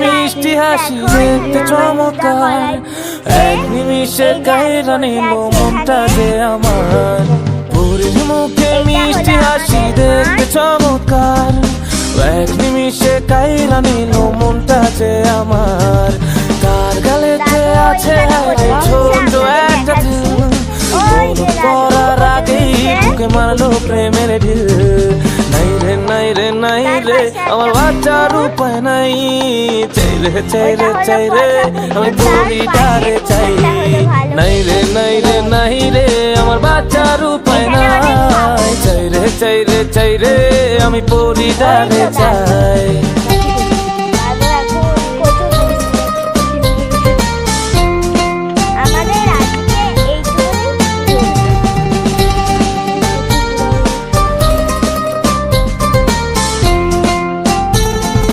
মিষ্টি হাসি দেখতে চমৎকার, এক নিমিষে কাইরা নিল মনটা যে আমার। পরীর মুখে মিষ্টি হাসি দেখতে চমৎকার, এক নিমিষে কাইরা নিল মনটা যে আমার। তার গালেতে আছে ছোট একটা দিল, করার আগেই বুকে মারলো প্রেমের ঢিল। নাই রে নাই রে নাই রে আমার বাচ্চার উপায় নাই, চাই রে চাই রে চাই রে আমি পরিটারে চাই। নাই রে নাই রে নাই রে আমার বাচ্চার উপায় নাই, চাই রে চাই রে চাই রে আমি পরিটারে চাই।